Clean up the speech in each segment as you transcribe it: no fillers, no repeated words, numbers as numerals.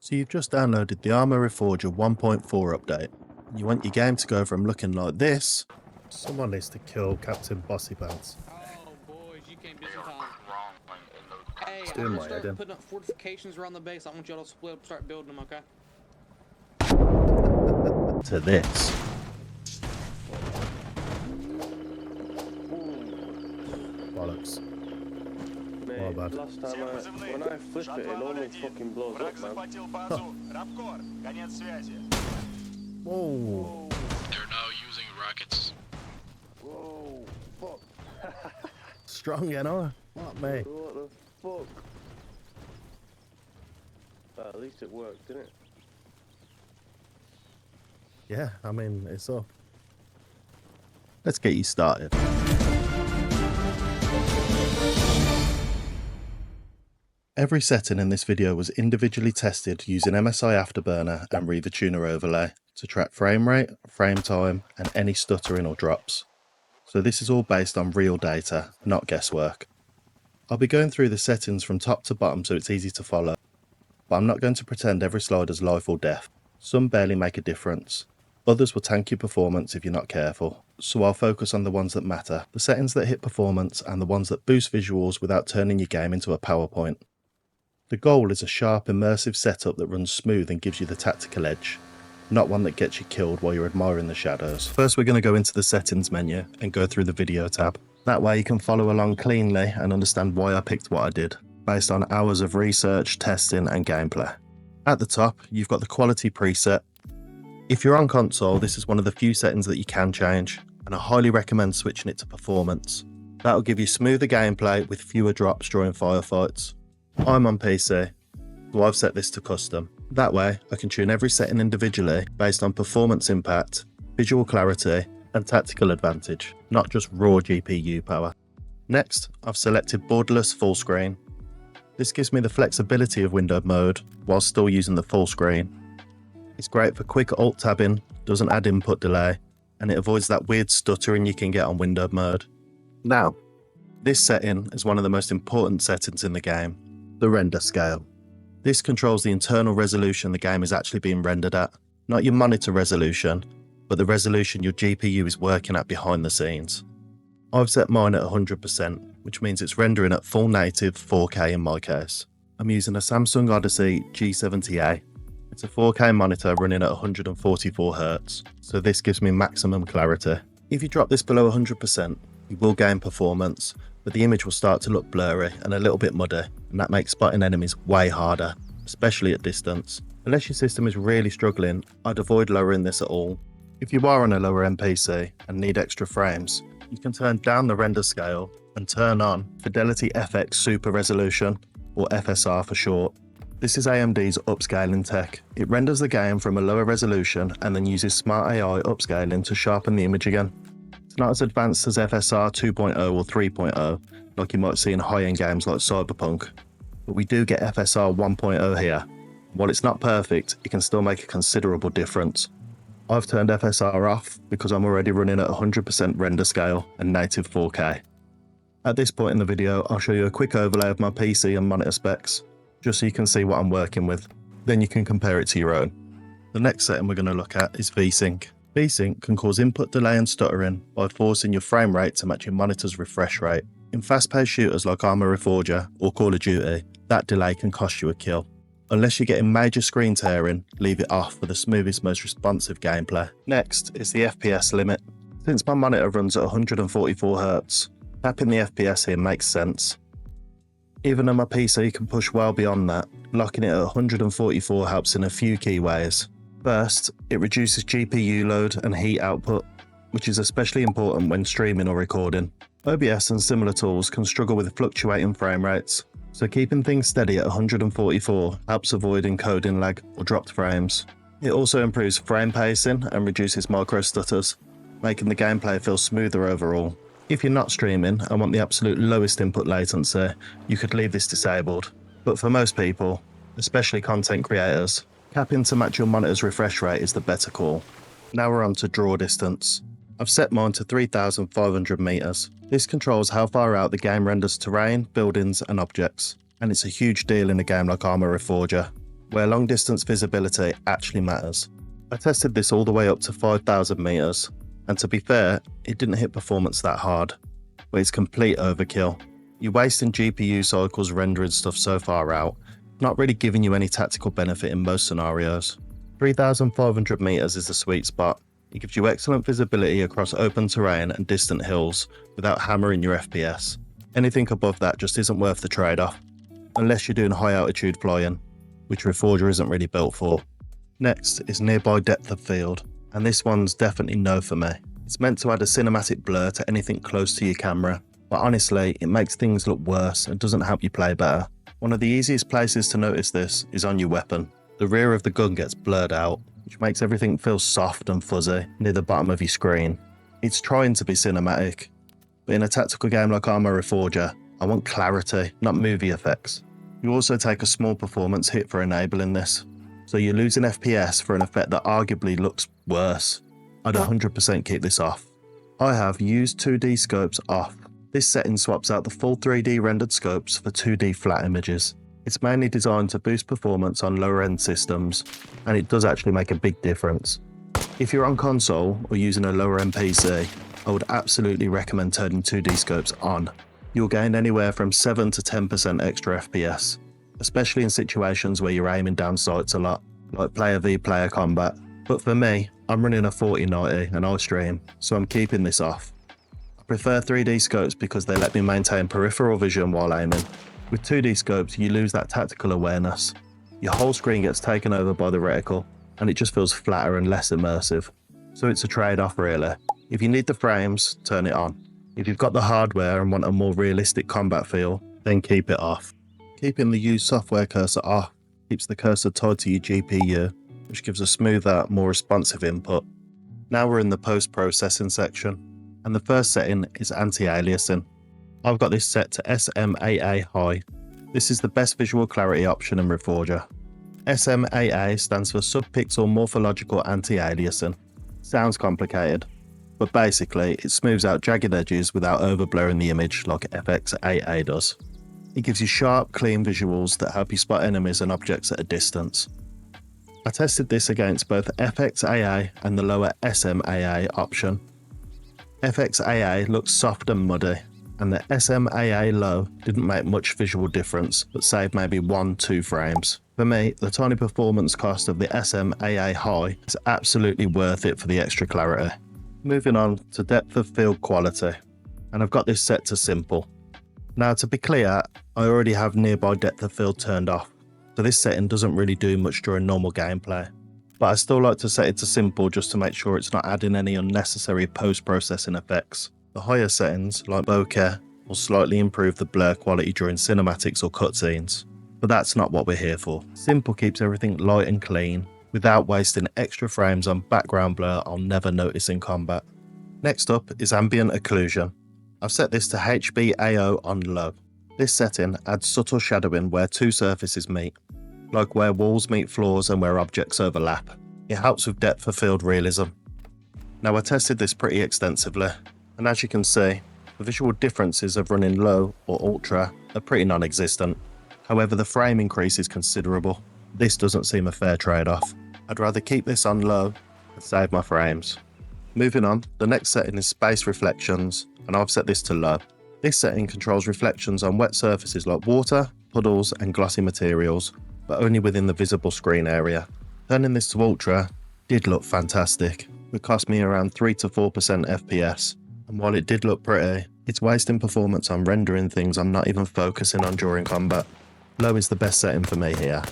So you've just downloaded the Arma Reforger 1.4 update. You want your game to go from looking like this. Someone needs to kill Captain Bossy Pants. Oh, boys, you came busy time. Hey, It's I'm doing gonna my head start in. putting up fortifications around the base. I want y'all to split up, start building them, okay? To this. Bollocks. Mate, My bad. last time when I flip it, it normally fucking blows up, man. Whoa. They're now using rockets. Whoa, fuck. Strong, you know? What, mate? What the fuck? At least it worked, didn't it? Yeah, I mean, it's up. Let's get you started. Every setting in this video was individually tested using MSI Afterburner and Reaver Tuner overlay to track frame rate, frame time, and any stuttering or drops. So this is all based on real data, not guesswork. I'll be going through the settings from top to bottom so it's easy to follow, but I'm not going to pretend every slide is life or death. Some barely make a difference. Others will tank your performance if you're not careful, so I'll focus on the ones that matter, the settings that hit performance and the ones that boost visuals without turning your game into a PowerPoint. The goal is a sharp, immersive setup that runs smooth and gives you the tactical edge, not one that gets you killed while you're admiring the shadows. First, we're going to go into the settings menu and go through the video tab. That way you can follow along cleanly and understand why I picked what I did, based on hours of research, testing and gameplay. At the top, you've got the quality preset. If you're on console, this is one of the few settings that you can change, and I highly recommend switching it to performance. That'll give you smoother gameplay with fewer drops during firefights. I'm on PC, so I've set this to custom. That way, I can tune every setting individually based on performance impact, visual clarity, and tactical advantage, not just raw GPU power. Next, I've selected borderless full screen. This gives me the flexibility of windowed mode while still using the full screen. It's great for quick alt tabbing, doesn't add input delay, and it avoids that weird stuttering you can get on windowed mode. Now, this setting is one of the most important settings in the game. The render scale. This controls the internal resolution the game is actually being rendered at, not your monitor resolution, but the resolution your GPU is working at behind the scenes. I've set mine at 100%, which means it's rendering at full native 4K in my case. I'm using a Samsung Odyssey G70A. It's a 4K monitor running at 144Hz, so this gives me maximum clarity. If you drop this below 100%, you will gain performance, but the image will start to look blurry and a little bit muddy, and that makes spotting enemies way harder, especially at distance. Unless your system is really struggling, I'd avoid lowering this at all. If you are on a lower end PC and need extra frames, you can turn down the render scale and turn on Fidelity FX Super Resolution, or FSR for short. This is AMD's upscaling tech. It renders the game from a lower resolution and then uses smart AI upscaling to sharpen the image again. It's not as advanced as FSR 2.0 or 3.0, like you might see in high-end games like Cyberpunk, but we do get FSR 1.0 here. While it's not perfect, it can still make a considerable difference. I've turned FSR off because I'm already running at 100% render scale and native 4K. At this point in the video, I'll show you a quick overlay of my PC and monitor specs, just so you can see what I'm working with. Then you can compare it to your own. The next setting we're going to look at is VSync. VSync can cause input delay and stuttering by forcing your frame rate to match your monitor's refresh rate. In fast-paced shooters like Arma Reforger or Call of Duty, that delay can cost you a kill. Unless you're getting major screen tearing, leave it off for the smoothest, most responsive gameplay. Next is the FPS limit. Since my monitor runs at 144Hz, tapping the FPS here makes sense. Even though my PC can push well beyond that, locking it at 144 helps in a few key ways. First, it reduces GPU load and heat output, which is especially important when streaming or recording. OBS and similar tools can struggle with fluctuating frame rates, so keeping things steady at 144 helps avoid encoding lag or dropped frames. It also improves frame pacing and reduces micro stutters, making the gameplay feel smoother overall. If you're not streaming and want the absolute lowest input latency, you could leave this disabled. But for most people, especially content creators, capping to match your monitor's refresh rate is the better call. Now we're on to draw distance. I've set mine to 3,500 meters. This controls how far out the game renders terrain, buildings and objects, and it's a huge deal in a game like Arma Reforger. where long distance visibility actually matters. I tested this all the way up to 5,000 meters, and to be fair, it didn't hit performance that hard, but it's complete overkill. You're wasting GPU cycles rendering stuff so far out, not really giving you any tactical benefit in most scenarios. 3,500 meters is the sweet spot. It gives you excellent visibility across open terrain and distant hills without hammering your FPS. Anything above that just isn't worth the trade-off, unless you're doing high altitude flying, which Reforger isn't really built for. Next is nearby depth of field, and this one's definitely no for me. It's meant to add a cinematic blur to anything close to your camera, but honestly, it makes things look worse and doesn't help you play better. One of the easiest places to notice this is on your weapon. The rear of the gun gets blurred out, which makes everything feel soft and fuzzy near the bottom of your screen. It's trying to be cinematic, but in a tactical game like Arma Reforger, I want clarity, not movie effects. You also take a small performance hit for enabling this, so you're losing FPS for an effect that arguably looks worse. I'd 100% keep this off. I have used 2D scopes off. This setting swaps out the full 3D rendered scopes for 2D flat images. It's mainly designed to boost performance on lower end systems, and it does actually make a big difference. If you're on console or using a lower end PC, I would absolutely recommend turning 2D scopes on. You'll gain anywhere from 7 to 10% extra FPS, especially in situations where you're aiming down sights a lot, like player v player combat. But for me, I'm running a 4090 and I stream, so I'm keeping this off. I prefer 3D scopes because they let me maintain peripheral vision while aiming. With 2D scopes, you lose that tactical awareness. Your whole screen gets taken over by the reticle, and it just feels flatter and less immersive. So it's a trade-off really. If you need the frames, turn it on. If you've got the hardware and want a more realistic combat feel, then keep it off. Keeping the Use Software cursor off keeps the cursor tied to your GPU, which gives a smoother, more responsive input. Now we're in the post-processing section, and the first setting is Anti-Aliasing. I've got this set to SMAA High. This is the best visual clarity option in Reforger. SMAA stands for Subpixel Morphological Anti-Aliasing. Sounds complicated, but basically it smooths out jagged edges without overblurring the image like FXAA does. It gives you sharp, clean visuals that help you spot enemies and objects at a distance. I tested this against both FXAA and the lower SMAA option. FXAA looks soft and muddy, and the SMAA low didn't make much visual difference, but saved maybe 1-2 frames. For me, the tiny performance cost of the SMAA high is absolutely worth it for the extra clarity. Moving on to depth of field quality, and I've got this set to simple. Now to be clear, I already have nearby depth of field turned off, so this setting doesn't really do much during normal gameplay. But I still like to set it to simple just to make sure it's not adding any unnecessary post-processing effects. The higher settings, like bokeh, will slightly improve the blur quality during cinematics or cutscenes, but that's not what we're here for. Simple keeps everything light and clean, without wasting extra frames on background blur I'll never notice in combat. Next up is ambient occlusion. I've set this to HBAO on low. This setting adds subtle shadowing where two surfaces meet, like where walls meet floors and where objects overlap. It helps with depth of field realism. Now I tested this pretty extensively, and as you can see, the visual differences of running low or ultra are pretty non-existent. However, the frame increase is considerable. This doesn't seem a fair trade-off. I'd rather keep this on low and save my frames. Moving on, the next setting is space reflections, and I've set this to low. This setting controls reflections on wet surfaces like water, puddles and glossy materials, but only within the visible screen area. Turning this to ultra did look fantastic. It cost me around 3 to 4% FPS. And while it did look pretty, it's wasting performance on rendering things I'm not even focusing on during combat. Low is the best setting for me here.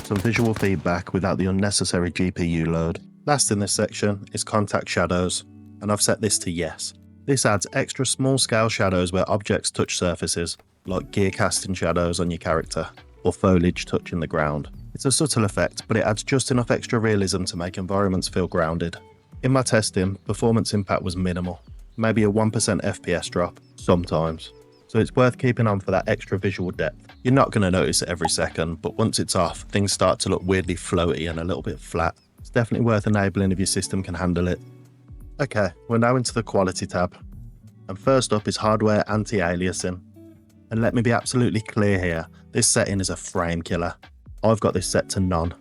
Some visual feedback without the unnecessary GPU load. Last in this section is contact shadows, and I've set this to yes. This adds extra small scale shadows where objects touch surfaces, like gear casting shadows on your character, or foliage touching the ground. It's a subtle effect, but it adds just enough extra realism to make environments feel grounded. In my testing, performance impact was minimal. Maybe a 1% FPS drop, sometimes. So it's worth keeping on for that extra visual depth. You're not going to notice it every second, but once it's off, things start to look weirdly floaty and a little bit flat. It's definitely worth enabling if your system can handle it. Okay, we're now into the quality tab. And first up is hardware anti-aliasing. And let me be absolutely clear here, this setting is a frame killer. I've got this set to none.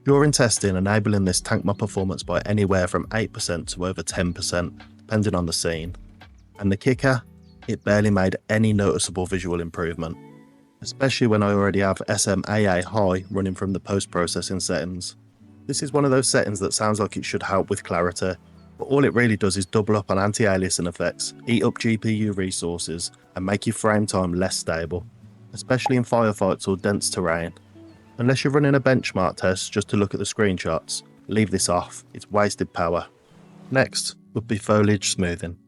During testing, enabling this tanked my performance by anywhere from 8% to over 10%, depending on the scene. And the kicker? It barely made any noticeable visual improvement, especially when I already have SMAA high running from the post-processing settings. This is one of those settings that sounds like it should help with clarity, but all it really does is double up on anti-aliasing effects, eat up GPU resources, and make your frame time less stable, especially in firefights or dense terrain. Unless you're running a benchmark test just to look at the screenshots, leave this off, it's wasted power. Next would be Foliage Smoothing,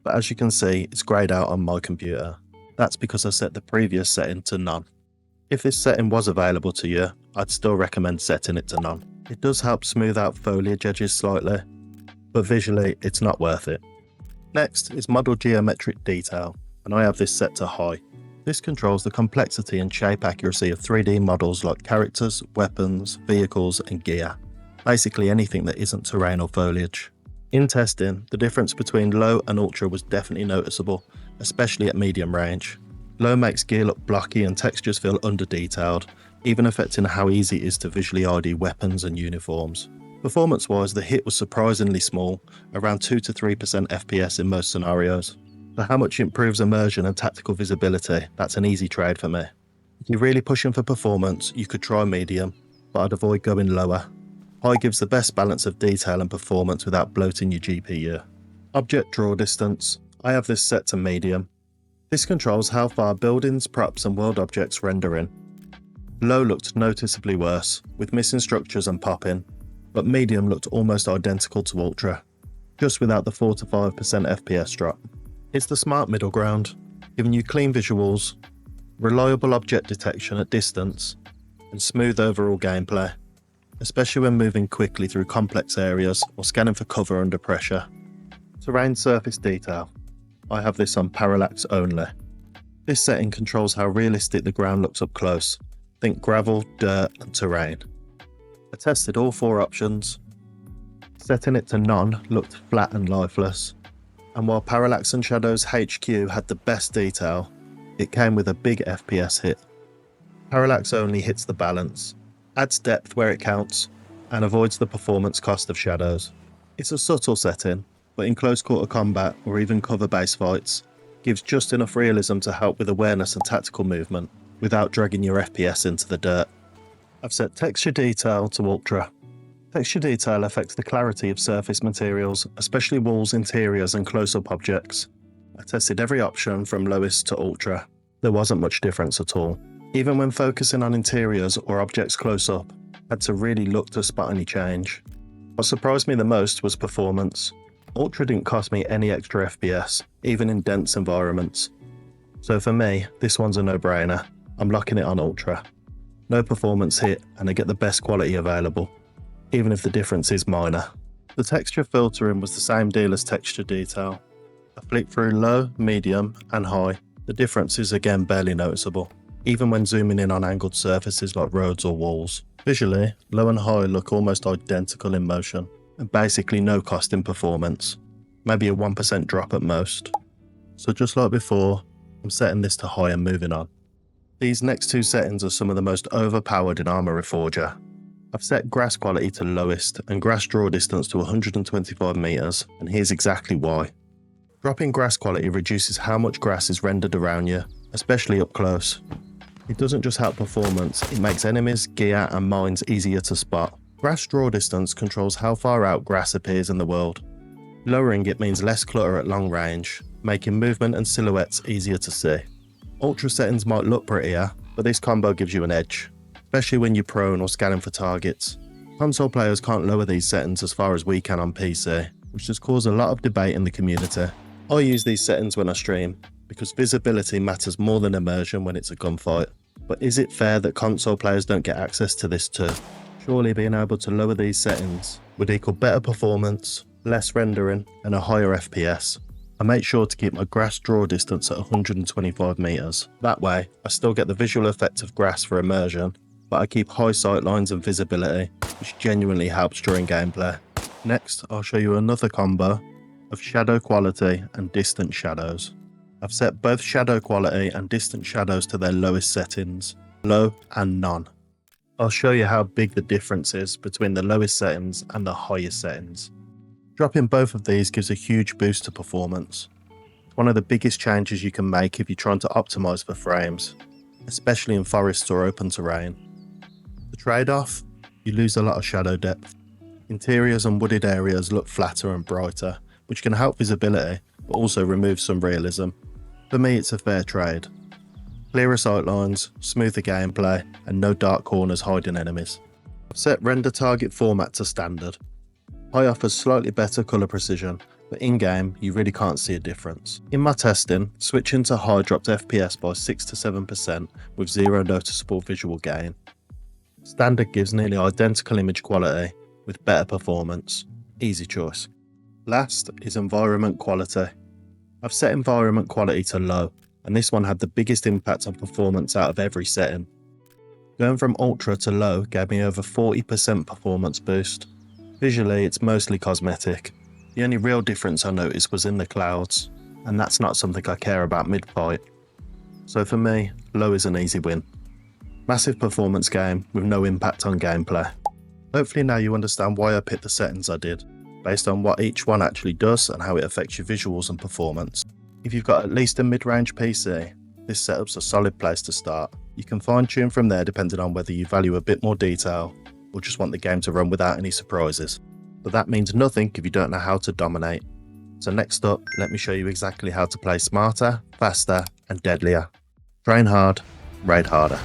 but as you can see, it's greyed out on my computer. That's because I set the previous setting to none. If this setting was available to you, I'd still recommend setting it to none. It does help smooth out foliage edges slightly, but visually it's not worth it. Next is Model Geometric Detail, and I have this set to high. This controls the complexity and shape accuracy of 3D models like characters, weapons, vehicles and gear. Basically anything that isn't terrain or foliage. In testing, the difference between low and ultra was definitely noticeable, especially at medium range. Low makes gear look blocky and textures feel under-detailed, even affecting how easy it is to visually ID weapons and uniforms. Performance-wise, the hit was surprisingly small, around 2 to 3% FPS in most scenarios. For how much it improves immersion and tactical visibility, that's an easy trade for me. If you're really pushing for performance, you could try medium, but I'd avoid going lower. High gives the best balance of detail and performance without bloating your GPU. Object draw distance. I have this set to medium. This controls how far buildings, props and world objects render in. Low looked noticeably worse, with missing structures and popping, but medium looked almost identical to ultra, just without the 4 to 5% FPS drop. It's the smart middle ground, giving you clean visuals, reliable object detection at distance, and smooth overall gameplay, especially when moving quickly through complex areas or scanning for cover under pressure. Terrain surface detail. I have this on Parallax only. This setting controls how realistic the ground looks up close. Think gravel, dirt and terrain. I tested all 4 options. Setting it to none looked flat and lifeless. And while Parallax and Shadows HQ had the best detail, it came with a big FPS hit. Parallax only hits the balance, adds depth where it counts, and avoids the performance cost of Shadows. It's a subtle setting, but in close quarter combat or even cover-based fights, gives just enough realism to help with awareness and tactical movement, without dragging your FPS into the dirt. I've set Texture Detail to Ultra. Texture detail affects the clarity of surface materials, especially walls, interiors and close-up objects. I tested every option from lowest to ultra. There wasn't much difference at all. Even when focusing on interiors or objects close up, I had to really look to spot any change. What surprised me the most was performance. Ultra didn't cost me any extra FPS, even in dense environments. So for me, this one's a no-brainer. I'm locking it on ultra. No performance hit and I get the best quality available, even if the difference is minor. The texture filtering was the same deal as texture detail. I flicked through low, medium and high. The difference is again barely noticeable, even when zooming in on angled surfaces like roads or walls. Visually, low and high look almost identical in motion, and basically no cost in performance, maybe a 1% drop at most. So just like before, I'm setting this to high and moving on. These next 2 settings are some of the most overpowered in Arma Reforger. I've set grass quality to lowest and grass draw distance to 125 meters, and here's exactly why. Dropping grass quality reduces how much grass is rendered around you, especially up close. It doesn't just help performance, it makes enemies, gear and mines easier to spot. Grass draw distance controls how far out grass appears in the world. Lowering it means less clutter at long range, making movement and silhouettes easier to see. Ultra settings might look prettier, but this combo gives you an edge, especially when you're prone or scanning for targets. Console players can't lower these settings as far as we can on PC, which has caused a lot of debate in the community. I use these settings when I stream, because visibility matters more than immersion when it's a gunfight. But is it fair that console players don't get access to this too? Surely being able to lower these settings would equal better performance, less rendering and a higher FPS. I make sure to keep my grass draw distance at 125 meters. That way, I still get the visual effect of grass for immersion, but I keep high sight lines and visibility, which genuinely helps during gameplay. Next, I'll show you another combo of shadow quality and distant shadows. I've set both shadow quality and distant shadows to their lowest settings, low and none. I'll show you how big the difference is between the lowest settings and the highest settings. Dropping both of these gives a huge boost to performance. It's one of the biggest changes you can make if you're trying to optimise for frames, especially in forests or open terrain. The trade-off? You lose a lot of shadow depth. Interiors and wooded areas look flatter and brighter, which can help visibility, but also remove some realism. For me, it's a fair trade. Clearer sightlines, smoother gameplay, and no dark corners hiding enemies. I've set render target format to standard. High offers slightly better colour precision, but in-game you really can't see a difference. In my testing, switching to high dropped FPS by 6 to 7% with zero noticeable visual gain. Standard gives nearly identical image quality with better performance. Easy choice. Last is environment quality. I've set environment quality to low, and this one had the biggest impact on performance out of every setting. Going from ultra to low gave me over 40% performance boost. Visually, it's mostly cosmetic. The only real difference I noticed was in the clouds, and that's not something I care about mid-fight. So for me, low is an easy win. Massive performance game with no impact on gameplay. Hopefully now you understand why I picked the settings I did, based on what each one actually does and how it affects your visuals and performance. If you've got at least a mid-range PC, this setup's a solid place to start. You can fine-tune from there depending on whether you value a bit more detail or just want the game to run without any surprises. But that means nothing if you don't know how to dominate. So next up, let me show you exactly how to play smarter, faster and deadlier. Train hard, raid harder.